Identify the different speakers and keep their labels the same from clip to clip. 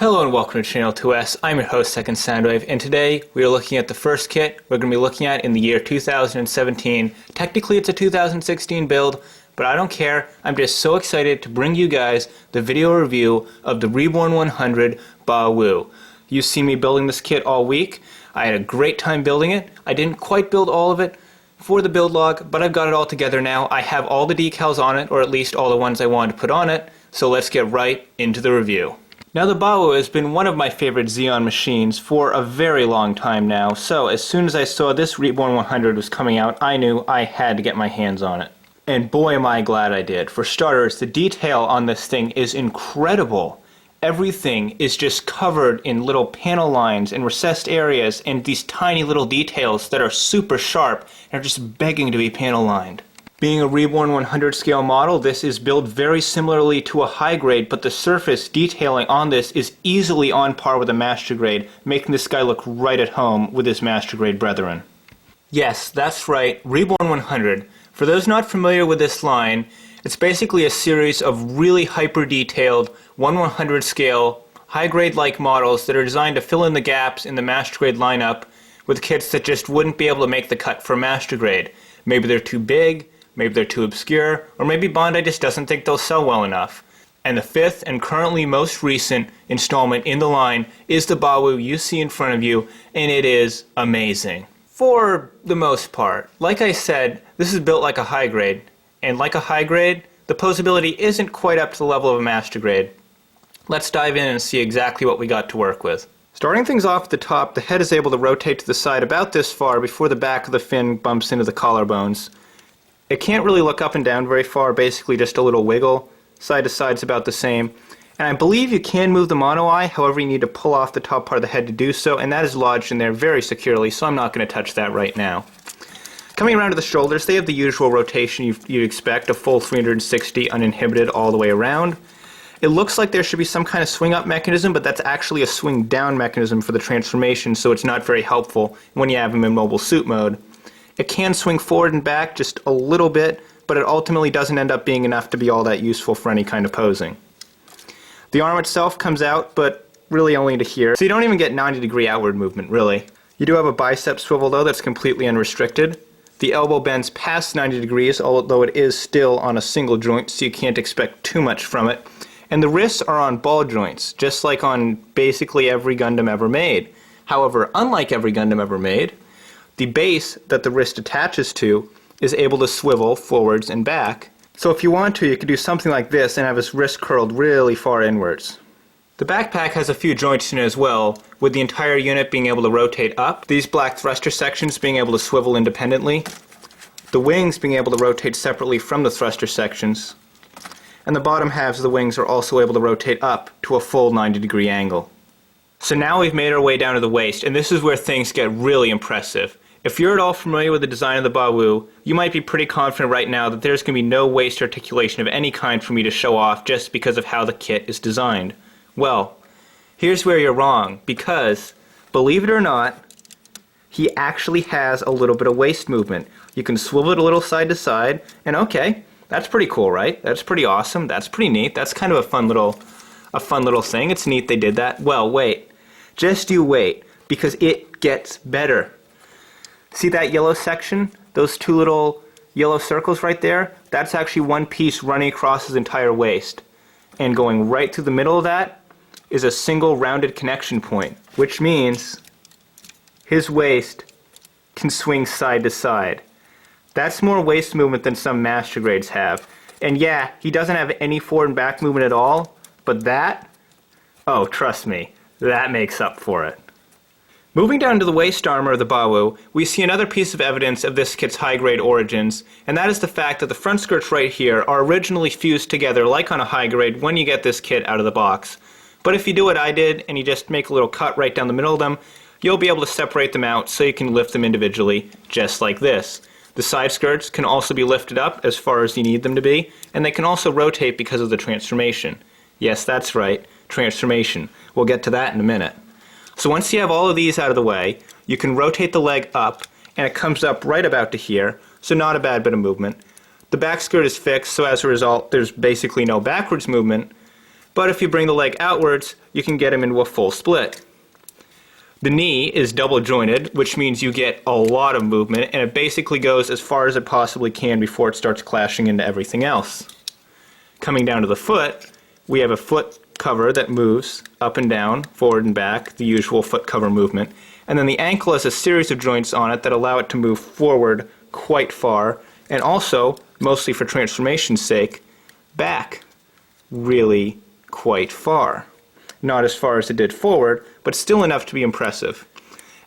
Speaker 1: Hello and welcome to Channel 2S. I'm your host, Second Soundwave, and today we are looking at the first kit we're going to be looking at in the year 2017. Technically it's a 2016 build, but I don't care. I'm just so excited to bring you guys the video review of the Reborn 100 Bawoo. You've seen me building this kit all week. I had a great time building it. I didn't quite build all of it for the build log, but I've got it all together now. I have all the decals on it, or at least all the ones I wanted to put on it, so let's get right into the review. Now the Bawoo has been one of my favorite Xeon machines for a very long time now, so as soon as I saw this Reborn 100 was coming out, I knew I had to get my hands on it. And boy am I glad I did. For starters, the detail on this thing is incredible. Everything is just covered in little panel lines and recessed areas and these tiny little details that are super sharp and are just begging to be panel lined. Being a Reborn 100 scale model, this is built very similarly to a high grade, but the surface detailing on this is easily on par with a master grade, making this guy look right at home with his master grade brethren. Yes, that's right, Reborn 100. For those not familiar with this line, it's basically a series of really hyper detailed 1/100 scale, high grade like models that are designed to fill in the gaps in the master grade lineup with kits that just wouldn't be able to make the cut for master grade. Maybe they're too big, maybe they're too obscure, or maybe Bandai just doesn't think they'll sell well enough. And the fifth and currently most recent installment in the line is the Bawoo you see in front of you, and it is amazing. For the most part. Like I said, this is built like a high grade, and like a high grade, the posability isn't quite up to the level of a master grade. Let's dive in and see exactly what we got to work with. Starting things off at the top, the head is able to rotate to the side about this far before the back of the fin bumps into the collarbones. It can't really look up and down very far, basically just a little wiggle. Side to side is about the same. And I believe you can move the mono eye, however you need to pull off the top part of the head to do so, and that is lodged in there very securely, so I'm not going to touch that right now. Coming around to the shoulders, they have the usual rotation you'd expect, a full 360 uninhibited all the way around. It looks like there should be some kind of swing up mechanism, but that's actually a swing down mechanism for the transformation, so it's not very helpful when you have him in mobile suit mode. It can swing forward and back just a little bit, but it ultimately doesn't end up being enough to be all that useful for any kind of posing. The arm itself comes out, but really only to here, so you don't even get 90-degree outward movement, really. You do have a bicep swivel, though, that's completely unrestricted. The elbow bends past 90 degrees, although it is still on a single joint, so you can't expect too much from it. And the wrists are on ball joints, just like on basically every Gundam ever made. However, unlike every Gundam ever made, the base that the wrist attaches to is able to swivel forwards and back. So if you want to, you could do something like this and have his wrist curled really far inwards. The backpack has a few joints in it as well, with the entire unit being able to rotate up, these black thruster sections being able to swivel independently, the wings being able to rotate separately from the thruster sections, and the bottom halves of the wings are also able to rotate up to a full 90-degree angle. So now we've made our way down to the waist, and this is where things get really impressive. If you're at all familiar with the design of the Bawoo, you might be pretty confident right now that there's going to be no waist articulation of any kind for me to show off just because of how the kit is designed. Well, here's where you're wrong, because, believe it or not, he actually has a little bit of waist movement. You can swivel it a little side to side, and okay, that's pretty cool, right? That's pretty awesome, that's pretty neat, that's kind of a fun little thing. It's neat they did that. Well, wait. Just you wait, because it gets better. See that yellow section? Those two little yellow circles right there? That's actually one piece running across his entire waist. And going right through the middle of that is a single rounded connection point, which means his waist can swing side to side. That's more waist movement than some master grades have. And yeah, he doesn't have any forward and back movement at all, but that, oh, trust me, that makes up for it. Moving down to the waist armor of the Bawoo, we see another piece of evidence of this kit's high-grade origins, and that is the fact that the front skirts right here are originally fused together like on a high grade when you get this kit out of the box. But if you do what I did, and you just make a little cut right down the middle of them, you'll be able to separate them out so you can lift them individually, just like this. The side skirts can also be lifted up as far as you need them to be, and they can also rotate because of the transformation. Yes, that's right, transformation. We'll get to that in a minute. So once you have all of these out of the way, you can rotate the leg up, and it comes up right about to here, so not a bad bit of movement. The back skirt is fixed, so as a result, there's basically no backwards movement, But if you bring the leg outwards, you can get him into a full split. The knee is double jointed, which means you get a lot of movement, and it basically goes as far as it possibly can before it starts clashing into everything else. Coming down to the foot, we have a foot cover that moves up and down, forward and back, the usual foot cover movement. And then the ankle has a series of joints on it that allow it to move forward quite far, and also, mostly for transformation's sake, back really quite far. Not as far as it did forward, but still enough to be impressive.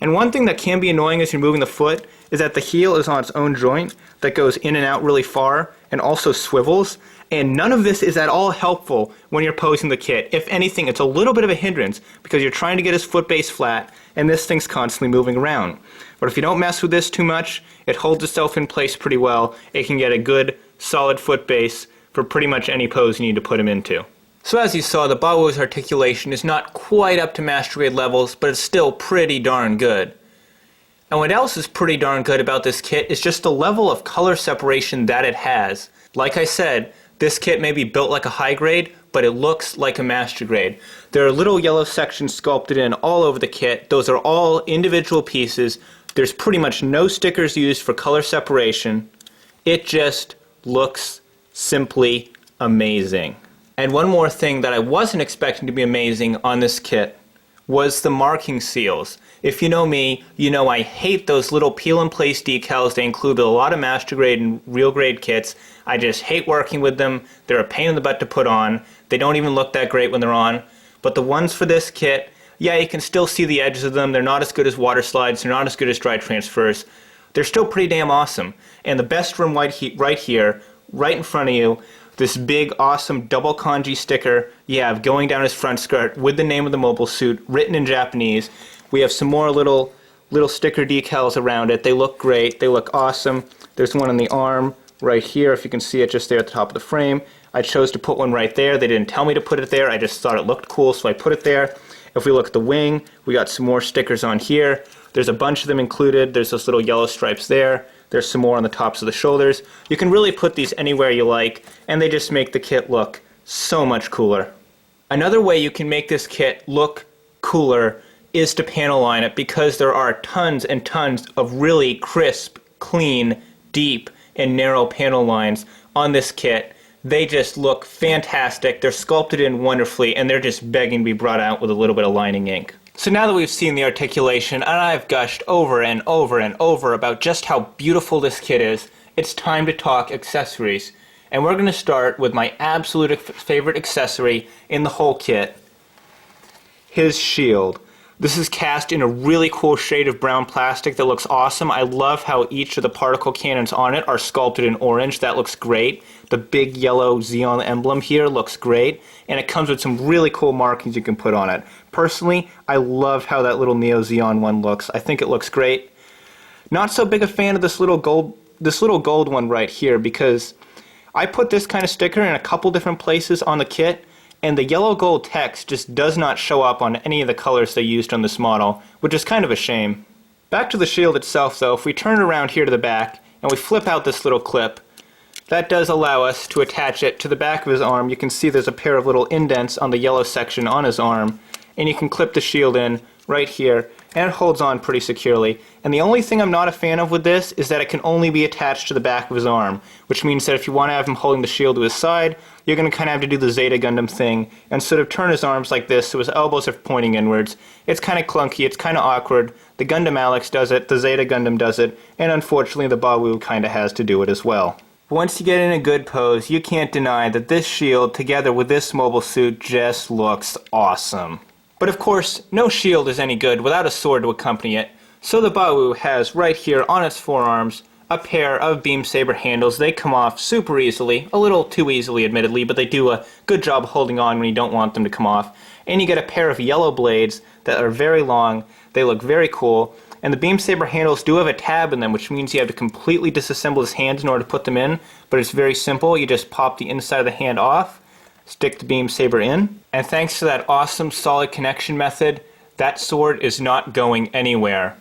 Speaker 1: And one thing that can be annoying as you're moving the foot is that the heel is on its own joint that goes in and out really far and also swivels, and none of this is at all helpful when you're posing the kit. If anything, it's a little bit of a hindrance because you're trying to get his foot base flat and this thing's constantly moving around. But if you don't mess with this too much, it holds itself in place pretty well. It can get a good solid foot base for pretty much any pose you need to put him into. So as you saw, the Bawoo's articulation is not quite up to master grade levels, but it's still pretty darn good. And what else is pretty darn good about this kit is just the level of color separation that it has. Like I said, this kit may be built like a high grade, but it looks like a master grade. There are little yellow sections sculpted in all over the kit. Those are all individual pieces. There's pretty much no stickers used for color separation. It just looks simply amazing. And one more thing that I wasn't expecting to be amazing on this kit was the marking seals. If you know me, you know I hate those little peel and place decals. They include a lot of master grade and real grade kits. I just hate working with them. They're a pain in the butt to put on. They don't even look that great when they're on. But the ones for this kit, yeah, you can still see the edges of them. They're not as good as water slides. They're not as good as dry transfers. They're still pretty damn awesome. And the best room right here, right in front of you, this big, awesome double kanji sticker you have going down his front skirt with the name of the mobile suit written in Japanese. We have some more little sticker decals around it. They look great. They look awesome. There's one on the arm right here, if you can see it just there at the top of the frame. I chose to put one right there. They didn't tell me to put it there. I just thought it looked cool, so I put it there. If we look at the wing, we got some more stickers on here. There's a bunch of them included. There's those little yellow stripes there. There's some more on the tops of the shoulders. You can really put these anywhere you like, and they just make the kit look so much cooler. Another way you can make this kit look cooler is to panel line it, because there are tons and tons of really crisp, clean, deep, and narrow panel lines on this kit. They just look fantastic. They're sculpted in wonderfully, and they're just begging to be brought out with a little bit of lining ink. So now that we've seen the articulation, and I've gushed over and over and over about just how beautiful this kit is, it's time to talk accessories. And we're going to start with my absolute favorite accessory in the whole kit, his shield. This is cast in a really cool shade of brown plastic that looks awesome. I love how each of the particle cannons on it are sculpted in orange. That looks great. The big yellow Xeon emblem here looks great. And it comes with some really cool markings you can put on it. Personally, I love how that little Neo Xeon one looks. I think it looks great. Not so big a fan of this little gold one right here, because I put this kind of sticker in a couple different places on the kit, and the yellow gold text just does not show up on any of the colors they used on this model, which is kind of a shame. Back to the shield itself though, if we turn it around here to the back and we flip out this little clip, that does allow us to attach it to the back of his arm. You can see there's a pair of little indents on the yellow section on his arm, and you can clip the shield in right here, and it holds on pretty securely. And the only thing I'm not a fan of with this is that it can only be attached to the back of his arm, which means that if you want to have him holding the shield to his side, you're going to kind of have to do the Zeta Gundam thing and sort of turn his arms like this so his elbows are pointing inwards. It's kind of clunky, it's kind of awkward. The Gundam Alex does it, the Zeta Gundam does it, and unfortunately the Bawoo kind of has to do it as well. Once you get in a good pose, you can't deny that this shield together with this mobile suit just looks awesome. But of course, no shield is any good without a sword to accompany it, so the Bawoo has right here on its forearms a pair of beam saber handles. They come off super easily, a little too easily admittedly, but they do a good job holding on when you don't want them to come off. And you get a pair of yellow blades that are very long, they look very cool, and the beam saber handles do have a tab in them, which means you have to completely disassemble his hands in order to put them in, but it's very simple. You just pop the inside of the hand off, stick the beam saber in, and thanks to that awesome solid connection method, that sword is not going anywhere.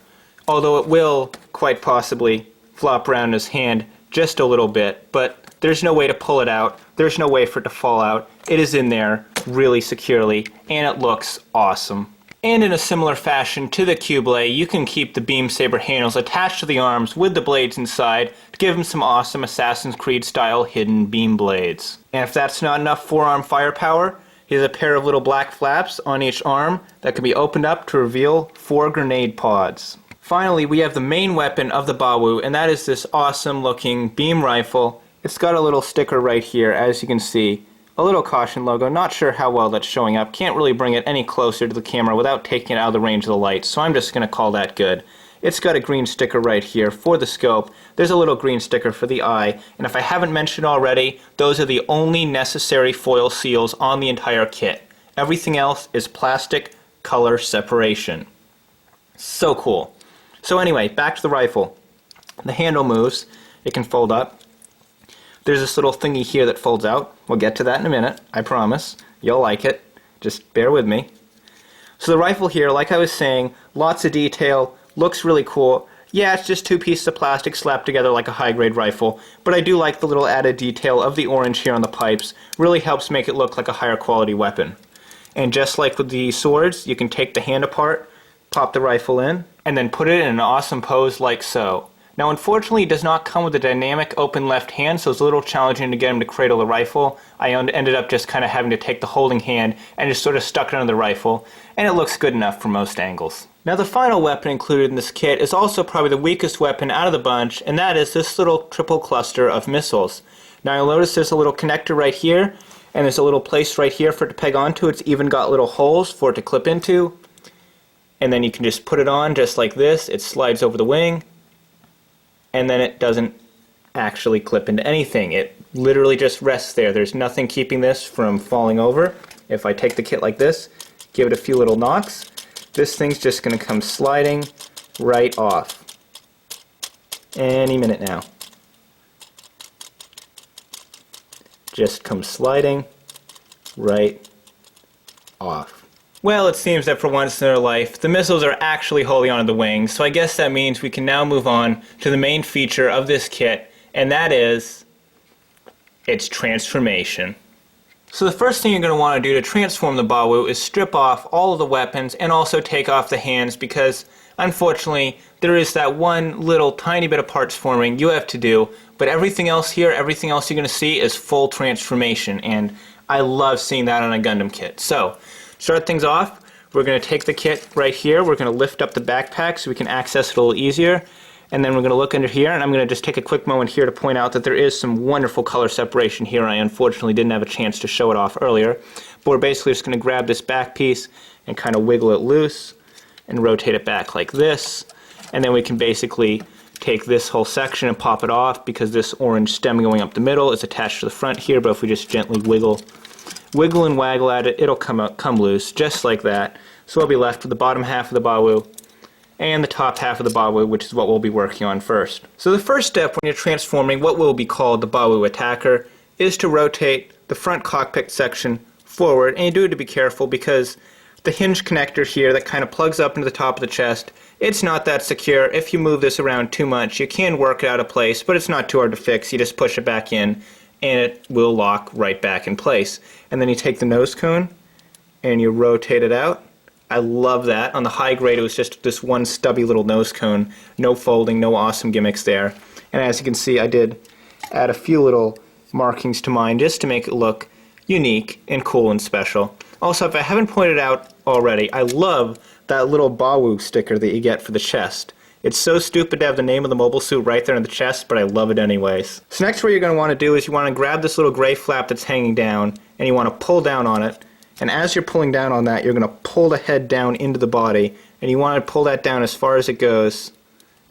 Speaker 1: Although it will, quite possibly, flop around in his hand just a little bit, but there's no way to pull it out, there's no way for it to fall out. It is in there, really securely, and it looks awesome. And in a similar fashion to the Q-blade, you can keep the beam saber handles attached to the arms with the blades inside to give them some awesome Assassin's Creed style hidden beam blades. And if that's not enough forearm firepower, here's a pair of little black flaps on each arm that can be opened up to reveal 4 grenade pods. Finally, we have the main weapon of the Bawoo, and that is this awesome looking beam rifle. It's got a little sticker right here, as you can see. A little caution logo, not sure how well that's showing up. Can't really bring it any closer to the camera without taking it out of the range of the light, so I'm just going to call that good. It's got a green sticker right here for the scope. There's a little green sticker for the eye, and if I haven't mentioned already, those are the only necessary foil seals on the entire kit. Everything else is plastic color separation. So cool. So anyway, back to the rifle. The handle moves. It can fold up. There's this little thingy here that folds out. We'll get to that in a minute, I promise. You'll like it. Just bear with me. So the rifle here, like I was saying, lots of detail, looks really cool. Yeah, it's just 2 pieces of plastic slapped together like a high-grade rifle, but I do like the little added detail of the orange here on the pipes. Really helps make it look like a higher quality weapon. And just like with the swords, you can take the hand apart, pop the rifle in, and then put it in an awesome pose like so. Now unfortunately it does not come with a dynamic open left hand, so it's a little challenging to get him to cradle the rifle. I ended up just kind of having to take the holding hand and just sort of stuck it under the rifle, and it looks good enough for most angles. Now the final weapon included in this kit is also probably the weakest weapon out of the bunch, and that is this little triple cluster of missiles. Now you'll notice there's a little connector right here, and there's a little place right here for it to peg onto. It's even got little holes for it to clip into, and then you can just put it on just like this. It slides over the wing, and then it doesn't actually clip into anything. It literally just rests there. There's nothing keeping this from falling over. If I take the kit like this, give it a few little knocks, this thing's just going to come sliding right off. Any minute now. Just comes sliding right off. Well, it seems that for once in their life, the missiles are actually holding onto the wings, so I guess that means we can now move on to the main feature of this kit, and that is its transformation. So the first thing you're going to want to do to transform the Bawoo is strip off all of the weapons and also take off the hands, because unfortunately there is that one little tiny bit of parts forming you have to do, but everything else here, everything else you're going to see is full transformation, and I love seeing that on a Gundam kit. So start things off, we're going to take the kit right here, we're going to lift up the backpack so we can access it a little easier, and then we're going to look under here, and I'm going to just take a quick moment here to point out that there is some wonderful color separation here. I unfortunately didn't have a chance to show it off earlier, but we're basically just going to grab this back piece and kind of wiggle it loose and rotate it back like this, and then we can basically take this whole section and pop it off, because this orange stem going up the middle is attached to the front here, but if we just gently wiggle and waggle at it, it'll come loose, just like that. So we'll be left with the bottom half of the Bawoo and the top half of the Bawoo, which is what we'll be working on first. So the first step when you're transforming what will be called the Bawoo attacker is to rotate the front cockpit section forward, and you do it to be careful because the hinge connector here that kind of plugs up into the top of the chest, it's not that secure. If you move this around too much, you can work it out of place, but it's not too hard to fix. You just push it back in, and it will lock right back in place. And then you take the nose cone and you rotate it out. I love that. On the high grade it was just this one stubby little nose cone, no folding, no awesome gimmicks there. And as you can see, I did add a few little markings to mine just to make it look unique and cool and special. Also, if I haven't pointed out already, I love that little Bawoo sticker that you get for the chest. It's so stupid to have the name of the mobile suit right there in the chest, but I love it anyways. So next what you're going to want to do is you want to grab this little gray flap that's hanging down, and you want to pull down on it. And as you're pulling down on that, you're going to pull the head down into the body, and you want to pull that down as far as it goes,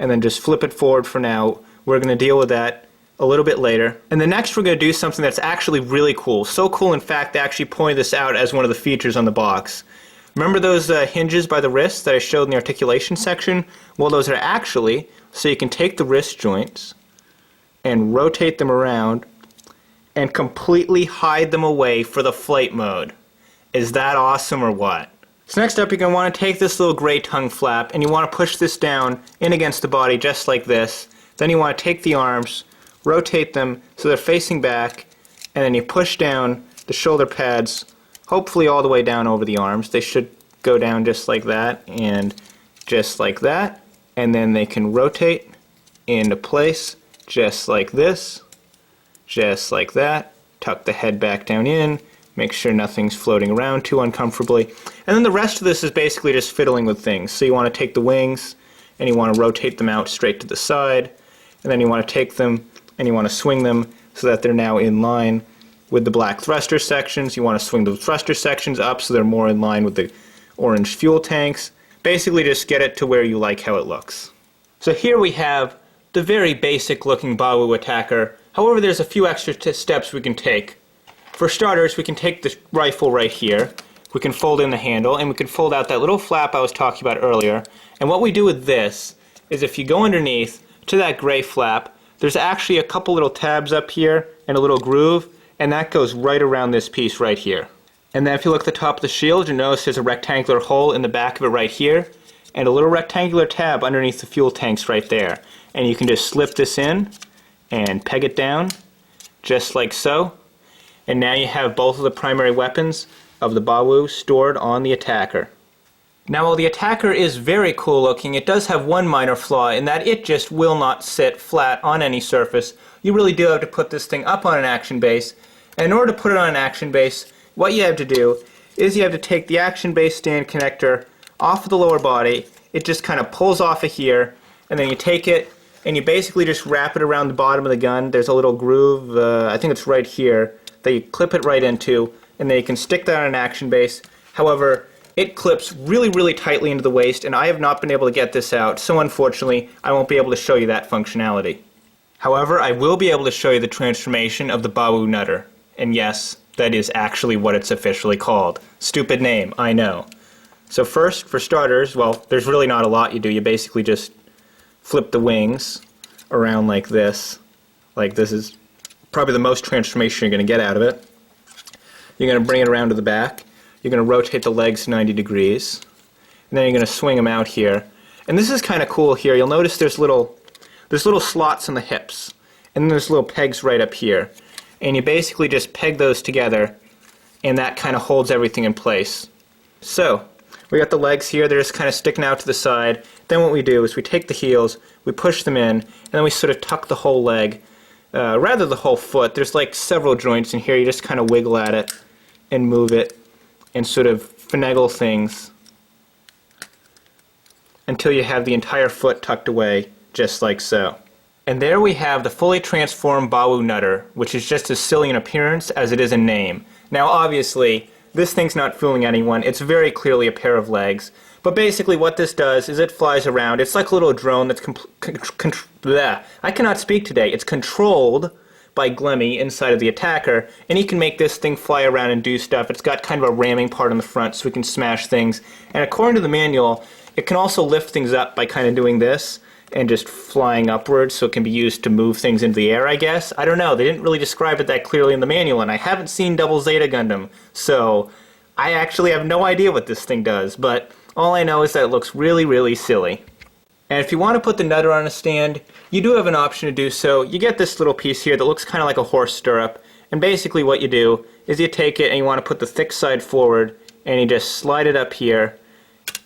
Speaker 1: and then just flip it forward for now. We're going to deal with that a little bit later. And then next we're going to do something that's actually really cool. So cool, in fact, they actually pointed this out as one of the features on the box. Remember those hinges by the wrist that I showed in the articulation section? Well, those are actually, so you can take the wrist joints and rotate them around and completely hide them away for the flight mode. Is that awesome or what? So next up, you're going to want to take this little gray tongue flap and you want to push this down in against the body just like this. Then you want to take the arms, rotate them so they're facing back, and then you push down the shoulder pads hopefully all the way down over the arms. They should go down just like that and just like that, and then they can rotate into place just like this, just like that. Tuck the head back down in, make sure nothing's floating around too uncomfortably. And then the rest of this is basically just fiddling with things. So you want to take the wings and you want to rotate them out straight to the side, and then you want to take them and you want to swing them so that they're now in line with the black thruster sections. You want to swing the thruster sections up so they're more in line with the orange fuel tanks. Basically just get it to where you like how it looks. So here we have the very basic looking Bawoo attacker. However, there's a few extra steps we can take. For starters, we can take the rifle right here. We can fold in the handle, and we can fold out that little flap I was talking about earlier. And what we do with this is if you go underneath to that gray flap, there's actually a couple little tabs up here and a little groove, and that goes right around this piece right here. And then if you look at the top of the shield, you'll notice there's a rectangular hole in the back of it right here, and a little rectangular tab underneath the fuel tanks right there. And you can just slip this in and peg it down, just like so. And now you have both of the primary weapons of the Bawoo stored on the attacker. Now while the attacker is very cool looking, it does have one minor flaw in that it just will not sit flat on any surface. You really do have to put this thing up on an action base. And in order to put it on an action base, what you have to do is you have to take the action base stand connector off of the lower body. It just kind of pulls off of here, and then you take it and you basically just wrap it around the bottom of the gun. There's a little groove, I think it's right here, that you clip it right into, and then you can stick that on an action base. However, it clips really tightly into the waist, and I have not been able to get this out, so unfortunately I won't be able to show you that functionality. However, I will be able to show you the transformation of the Bawoo Nutter. And yes, that is actually what it's officially called. Stupid name, I know. So first, for starters, well, there's really not a lot you do. You basically just flip the wings around like this. Like this is probably the most transformation you're going to get out of it. You're going to bring it around to the back. You're going to rotate the legs 90 degrees. And then you're going to swing them out here. And this is kind of cool here. You'll notice there's little slots in the hips. And then there's little pegs right up here. And you basically just peg those together, and that kind of holds everything in place. So, we got the legs here, they're just kind of sticking out to the side. Then what we do is we take the heels, we push them in, and then we sort of tuck the whole leg, rather the whole foot. There's like several joints in here. You just kind of wiggle at it and move it and sort of finagle things until you have the entire foot tucked away, just like so. And there we have the fully transformed Bawoo Nutter, which is just as silly in appearance as it is in name. Now obviously, this thing's not fooling anyone. It's very clearly a pair of legs. But basically what this does is it flies around. It's like a little drone that's I cannot speak today. It's controlled by Glemmy inside of the attacker, and he can make this thing fly around and do stuff. It's got kind of a ramming part on the front so we can smash things. And according to the manual, it can also lift things up by kind of doing this and just flying upwards, so it can be used to move things into the air, I guess. I don't know, they didn't really describe it that clearly in the manual, and I haven't seen Double Zeta Gundam, so I actually have no idea what this thing does, but all I know is that it looks really silly. And if you want to put the Nutter on a stand, you do have an option to do so. You get this little piece here that looks kind of like a horse stirrup, and basically what you do is you take it and you want to put the thick side forward, and you just slide it up here,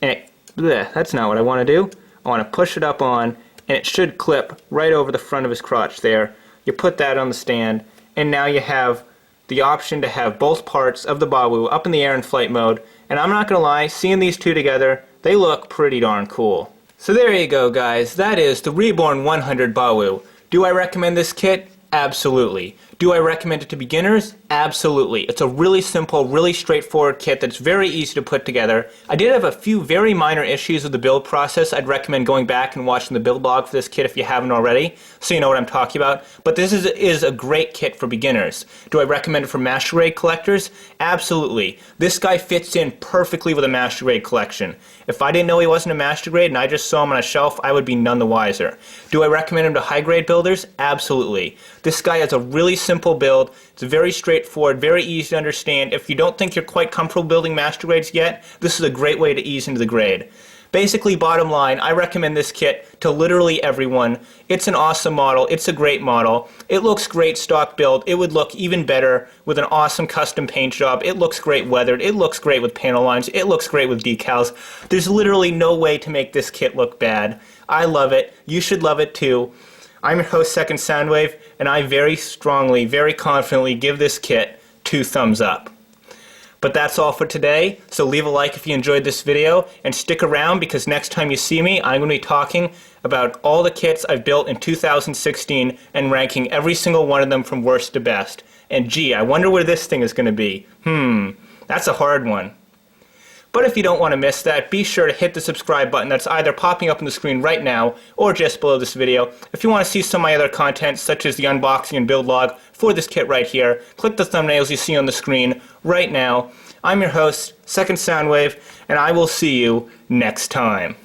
Speaker 1: and that's not what I want to do. I want to push it up on, and it should clip right over the front of his crotch there. You put that on the stand, and now you have the option to have both parts of the Bawoo up in the air in flight mode. And I'm not going to lie, seeing these two together, they look pretty darn cool. So there you go, guys. That is the Reborn 100 Bawoo. Do I recommend this kit? Absolutely. Do I recommend it to beginners? Absolutely. It's a really simple, really straightforward kit that's very easy to put together. I did have a few very minor issues with the build process. I'd recommend going back and watching the build log for this kit if you haven't already, so you know what I'm talking about. But this is a great kit for beginners. Do I recommend it for Master Grade collectors? Absolutely. This guy fits in perfectly with a Master Grade collection. If I didn't know he wasn't a Master Grade and I just saw him on a shelf, I would be none the wiser. Do I recommend him to high grade builders? Absolutely. This guy has a really simple build. It's very straightforward, very easy to understand. If you don't think you're quite comfortable building Master Grades yet, this is a great way to ease into the grade. Basically, bottom line, I recommend this kit to literally everyone. It's an awesome model. It's a great model. It looks great stock build. It would look even better with an awesome custom paint job. It looks great weathered. It looks great with panel lines. It looks great with decals. There's literally no way to make this kit look bad. I love it. You should love it too. I'm your host, Second Soundwave, and I very strongly, very confidently give this kit 2 thumbs up. But that's all for today, so leave a like if you enjoyed this video, and stick around because next time you see me, I'm going to be talking about all the kits I've built in 2016 and ranking every single one of them from worst to best. And gee, I wonder where this thing is going to be. That's a hard one. But if you don't want to miss that, be sure to hit the subscribe button that's either popping up on the screen right now or just below this video. If you want to see some of my other content, such as the unboxing and build log for this kit right here, click the thumbnails you see on the screen right now. I'm your host, Second Soundwave, and I will see you next time.